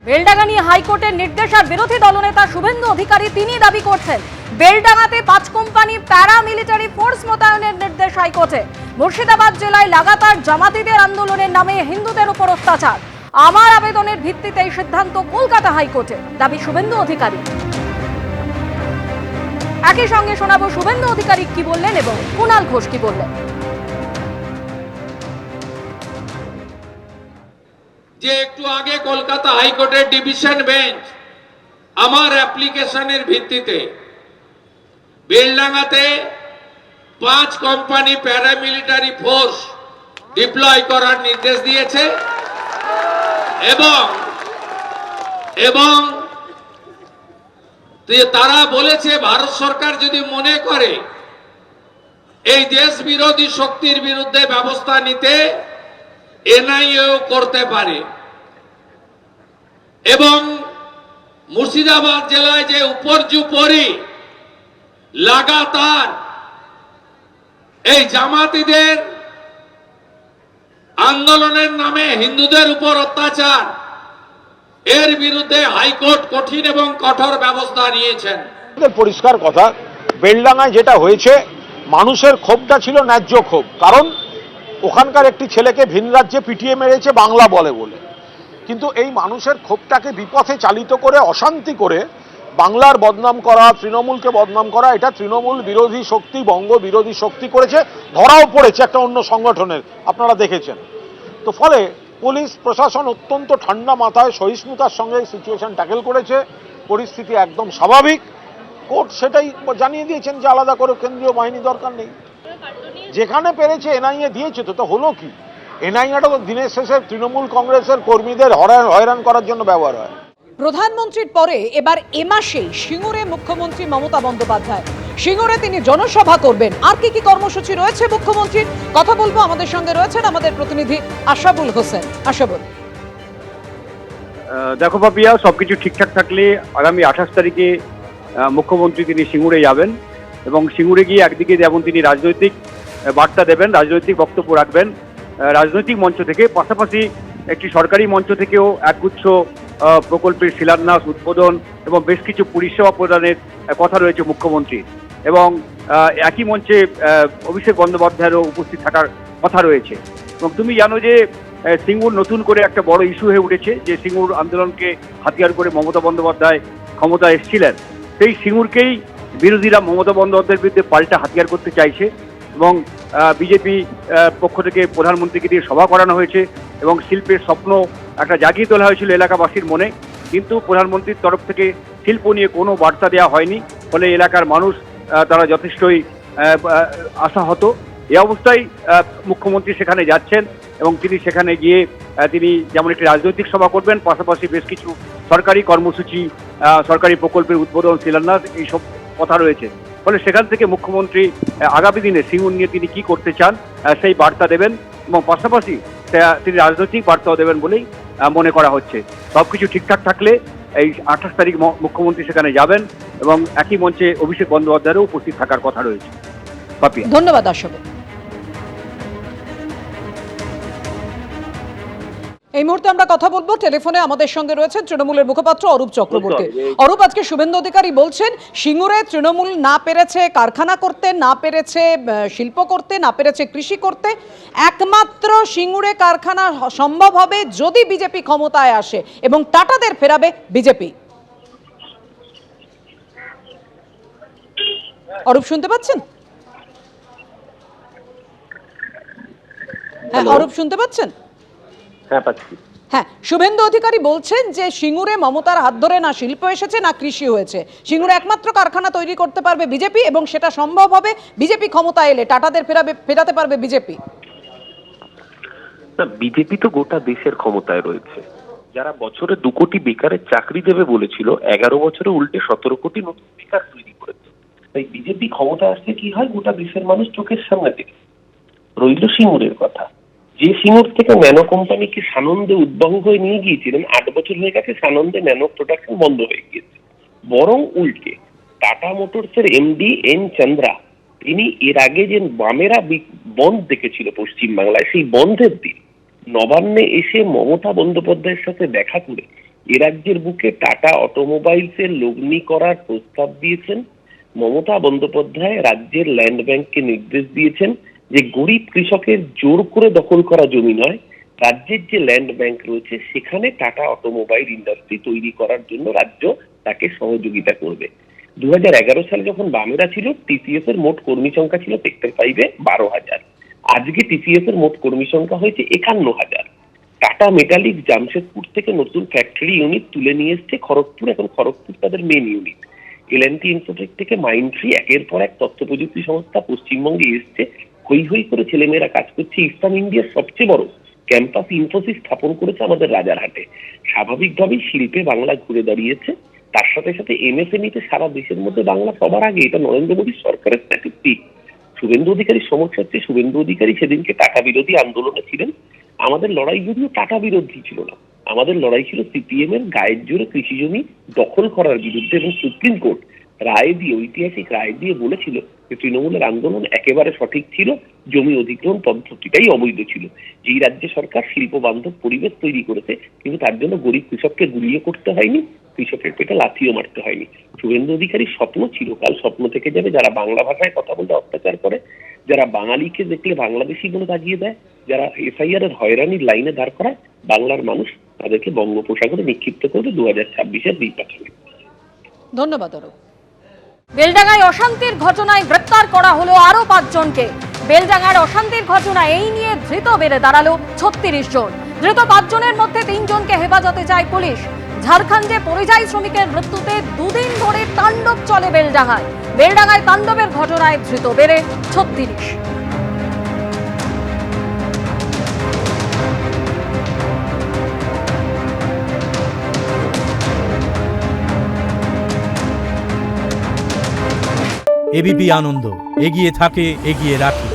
বেলডাঙ্গা নিয়ে হাইকোর্টের নির্দেশ আর বিরোধী দলনেতা শুভেন্দু অধিকারী তিনি দাবি করছেন বেলডাঙ্গাতে 5 কোম্পানি প্যারামিলিটারি ফোর্স মোতায়েনের নির্দেশ হাইকোর্টে। মুর্শিদাবাদ জেলায় লাগাতার জামাতিদের আন্দোলনের নামে হিন্দুদের উপর অত্যাচার, আমার আবেদনের ভিত্তিতে এই সিদ্ধান্ত কলকাতা হাইকোর্টে, দাবি শুভেন্দু অধিকারী। একই সঙ্গে শোনাবো শুভেন্দু অধিকারী কি বললেন এবং কুণাল ঘোষ কি বললেন। যে একটু আগে কলকাতা হাইকোর্টের ডিভিশন বেঞ্চ আমার অ্যাপ্লিকেশনের ভিত্তিতে বেলডাঙ্গাতে 5 কোম্পানি প্যারামিলিটারি ফোর্স ডিপ্লয় করার নির্দেশ দিয়েছে এবং তারা বলেছে ভারত সরকার যদি মনে করে এই দেশ বিরোধী শক্তির বিরুদ্ধে ব্যবস্থা নিতে এনআইএও করতে পারে। এবং মুর্শিদাবাদ জেলায় যে উপর্যুপরি লাগাতার এই জামাতিদের আন্দোলনের নামে হিন্দুদের উপর অত্যাচার, এর বিরুদ্ধে হাইকোর্ট কঠিন এবং কঠোর ব্যবস্থা নিয়েছেন। পরিষ্কার কথা, বেলডাঙ্গায় যেটা হয়েছে মানুষের ক্ষোভটা ছিল ন্যায্য ক্ষোভ, কারণ ওখানকার একটি ছেলেকে ভিন রাজ্যে পিটিয়ে মেরেছে বাংলা বলে। কিন্তু এই মানুষের ক্ষোভটাকে বিপথে চালিত করে অশান্তি করে বাংলার বদনাম করা, তৃণমূলকে বদনাম করা, এটা তৃণমূল বিরোধী শক্তি, বঙ্গ বিরোধী শক্তি করেছে, ধরাও পড়েছে একটা অন্য সংগঠনের, আপনারা দেখেছেন। তো ফলে পুলিশ প্রশাসন অত্যন্ত ঠান্ডা মাথায় সহিষ্ণুতার সঙ্গে সিচুয়েশন ট্যাকেল করেছে, পরিস্থিতি একদম স্বাভাবিক। কোর্ট সেটাই জানিয়ে দিয়েছেন যে আলাদা করে কেন্দ্রীয় বাহিনী দরকার নেই, যেখানে পেরেছে এনআইএ দিয়েছে। তো হলো কি, এনআইএটা তো দিনের শেষে তৃণমূল কংগ্রেসের কর্মীদের হয়রান করার জন্য ব্যবহার হয়। প্রধানমন্ত্রীর পরে এবার এ মাসেই সিঙ্গুরে মুখ্যমন্ত্রী মমতা বন্দ্যোপাধ্যায়। সিঙ্গুরে তিনি জনসভা করবেন। আর কি কর্মসূচি রয়েছে মুখ্যমন্ত্রীর, কথা বলবো। আমাদের সঙ্গে রয়েছেন আমাদের প্রতিনিধি আশাবুল হোসেন। আশাবুল, দেখো পাপিয়া, সবকিছু ঠিকঠাক থাকলে আগামী 28 তারিখে মুখ্যমন্ত্রী তিনি সিঙ্গুরে যাবেন এবং সিঙ্গুরে গিয়ে একদিকে যেমন তিনি রাজনৈতিক বার্তা দেবেন, রাজনৈতিক বক্তব্য রাখবেন রাজনৈতিক মঞ্চ থেকে, পাশাপাশি একটি সরকারি মঞ্চ থেকেও একগুচ্ছ প্রকল্পের শিলান্যাস, উদ্বোধন এবং বেশ কিছু পরিষেবা প্রদানের কথা রয়েছে মুখ্যমন্ত্রী। এবং একই মঞ্চে অভিষেক বন্দ্যোপাধ্যায়েরও উপস্থিত থাকার কথা রয়েছে। এবং তুমি জানো যে সিঙ্গুর নতুন করে একটা বড় ইস্যু হয়ে উঠেছে, যে সিঙ্গুর আন্দোলনকে হাতিয়ার করে মমতা বন্দ্যোপাধ্যায় ক্ষমতা এসেছিলেন। সেই সিঙ্গুরকেই বিরোধীরা মমতা বন্দ্যোপাধ্যায়ের বিরুদ্ধে পাল্টা হাতিয়ার করতে চাইছে এবং বিজেপি পক্ষ থেকে প্রধানমন্ত্রীকে দিয়ে সভা করানো হয়েছে এবং শিল্পের স্বপ্ন একটা জাগিয়ে তোলা হয়েছিল এলাকাবাসীর মনে, কিন্তু প্রধানমন্ত্রীর তরফ থেকে শিল্প নিয়ে কোনো বার্তা দেওয়া হয়নি। ফলে এলাকার মানুষ তারা যথেষ্টই আশাহত। এই অবস্থায় মুখ্যমন্ত্রী সেখানে যাচ্ছেন এবং তিনি সেখানে গিয়ে তিনি যেমন একটি রাজনৈতিক সভা করবেন, পাশাপাশি বেশ কিছু সরকারি কর্মসূচি, সরকারি প্রকল্পের উদ্বোধন, শিলান্যাস, এইসব কথা রয়েছে। ফলে সেখান থেকে মুখ্যমন্ত্রী আগামী দিনে সিঙ্গুর নিয়ে তিনি কি করতে চান সেই বার্তা দেবেন এবং পাশাপাশি তিনি রাজনৈতিক বার্তাও দেবেন বলেই মনে করা হচ্ছে। সবকিছু ঠিকঠাক থাকলে এই 28 তারিখ মুখ্যমন্ত্রী সেখানে যাবেন এবং একই মঞ্চে অভিষেক বন্দ্যোপাধ্যায়েরও উপস্থিত থাকার কথা রয়েছে। পাপিয়া, ধন্যবাদ। আশাবুল, এই মুহূর্তে আমরা কথা বলবো। টেলিফোনে আমাদের সঙ্গে রয়েছেন তৃণমূলের মুখপাত্র অরূপ চক্রবর্তী। অরূপ, আজকে শুভেন্দু অধিকারী বলছেন সিঙ্গুরে তৃণমূল না পেরেছে কারখানা করতে, না পেরেছে শিল্প করতে, না পেরেছে কৃষি করতে, একমাত্র সিঙ্গুরে কারখানা সম্ভব হবে যদি বিজেপি ক্ষমতায় আসে এবং টাটাদের ফেরাবে বিজেপি। অরূপ, শুনতে পাচ্ছেন? হ্যাঁ অরূপ, শুনতে পাচ্ছেন? হ্যাঁ, শুভেন্দু অধিকারী বলছেন যে সিঙ্গুরে মমতার হাত ধরে না শিল্প এসেছে না কৃষি হয়েছে, সিঙ্গুরে একমাত্র কারখানা তৈরি করতে পারবে বিজেপি এবং সেটা সম্ভব হবে বিজেপি ক্ষমতা এলে, টাটাদের ফেরাতে পারবে বিজেপি। না, বিজেপি তো গোটা দেশের ক্ষমতায় রয়েছে। যারা বছরে 2 কোটি বেকারের চাকরি দেবে বলেছিল, 11 বছরে উল্টে 17 কোটি নতুন বেকার তৈরি করেছে। তাই বিজেপি ক্ষমতায় আসলে কি হয়, গোটা দেশের মানুষ চোখের সামনে দেখে। রইল সিঙ্গুরের কথা, যে সিঙ্গুর থেকে ন্যানো কোম্পানিকে সানন্দে উদ্বহ হয়ে নিয়ে গিয়েছিলেন, 8 বছর হয়ে গেছে সানন্দে ন্যানো প্রোডাকশন বন্ধ হয়ে গিয়েছে। বরং উল্টে টাটা মোটরসের এমডি এন চন্দ্রা, তিনি এর আগে যে বামেরা বন্ধ দেখেছিল পশ্চিমবাংলায়, সেই বন্ধের দিন নবান্নে এসে মমতা বন্দ্যোপাধ্যায়ের সাথে দেখা করে এ রাজ্যের বুকে টাটা অটোমোবাইলসের লগ্নি করার প্রস্তাব দিয়েছেন। মমতা বন্দ্যোপাধ্যায় রাজ্যের ল্যান্ড ব্যাংককে নির্দেশ দিয়েছেন যে গরিব কৃষকের জোর করে দখল করা জমি নয়, রাজ্যের যে ল্যান্ড ব্যাংক রয়েছে সেখানে টাটা অটোমোবাইল ইন্ডাস্ট্রি তৈরি করার জন্য রাজ্য তাকে সহযোগিতা করবে। 2011 সালে যখন বামেরা ছিল, টিসিএস এর মোট কর্মী সংখ্যা ছিল সেক্টর 5-এ 12,000। আজকে টিসিএস এর মোট কর্মী সংখ্যা হয়েছে 51,000। টাটা মেটালিক জামশেদপুর থেকে নতুন ফ্যাক্টরি ইউনিট তুলে নিয়ে এসছে খড়গপুর, এখন খড়গপুর তাদের মেন ইউনিট। এলএনটি ইনফোটেক থেকে মাইন্ডট্রি, একের পর এক তথ্য প্রযুক্তি সংস্থা পশ্চিমবঙ্গে এসছে, হই হই করে ছেলেমেয়েরা কাজ করছে। ইস্টার্ন ইন্ডিয়ার সবচেয়ে বড় ক্যাম্পাস ইনফোসিস স্থাপন করেছে আমাদের রাজারহাটে। স্বাভাবিকভাবেই শিল্পে বাংলা ঘুরে দাঁড়িয়েছে। তার সাথে সাথে এমএসএমইতে সারা দেশের মধ্যে বাংলা সবার আগে, এটা নরেন্দ্র মোদীর সরকারের স্ট্যাটিস্টিক। শুভেন্দু অধিকারীর সমস্যা হচ্ছে, শুভেন্দু অধিকারী সেদিনকে টাটা বিরোধী আন্দোলনে ছিলেন। আমাদের লড়াই যদিও টাটা বিরোধী ছিল না, আমাদের লড়াই ছিল সিপিএম এর গায়ের জোরে কৃষি জমি দখল করার বিরুদ্ধে। এবং সুপ্রিম কোর্ট রায় দিয়ে, ঐতিহাসিক রায় দিয়ে বলেছিল যে তৃণমূলের আন্দোলন একেবারে সঠিক ছিল, জমি অধিগ্রহণ পদ্ধতিটাই অবৈধ ছিল। যেই রাজ্য সরকার শিল্প বান্ধব পরিবেশ তৈরি করেছে, কিন্তু তার জন্য গরিব কৃষককে গুলিয়ে করতে হয়নি, কৃষকের পেটে লাথিও মারতে হয়নি। শুভেন্দু অধিকারীর স্বপ্ন চিরকাল স্বপ্ন থেকে যাবে। যারা বাংলা ভাষায় কথা বলতে অত্যাচার করে, যারা বাঙালিকে দেখলে বাংলাদেশি বলে দাগিয়ে দেয়, যারা এসআইআর এর হয়রানির লাইনে দাঁড় করায়, বাংলার মানুষ তাদেরকে বঙ্গোপসাগরে নিক্ষিপ্ত করবে 2026-এর নির্বাচনে। ধন্যবাদ অরূপ। বেলডাঙ্গায় অশান্তির ঘটনায় গ্রেপ্তার করা হলো আরো 5 জনকে। বেলডাঙ্গার অশান্তির ঘটনা এই নিয়ে ধৃত বেড়ে দাঁড়ালো 36 জন। ধৃত 5 জনের মধ্যে 3 জনকে হেফাজতে চায় পুলিশ। ঝাড়খণ্ডে পরিযায়ী শ্রমিকের মৃত্যুতে 2 দিন ধরে তাণ্ডব চলে বেলডাঙ্গায়। বেলডাঙ্গায় তাণ্ডবের ঘটনায় ধৃত বেড়ে 36। এবিপি আনন্দ এগিয়ে থাকে, এগিয়ে রাখে।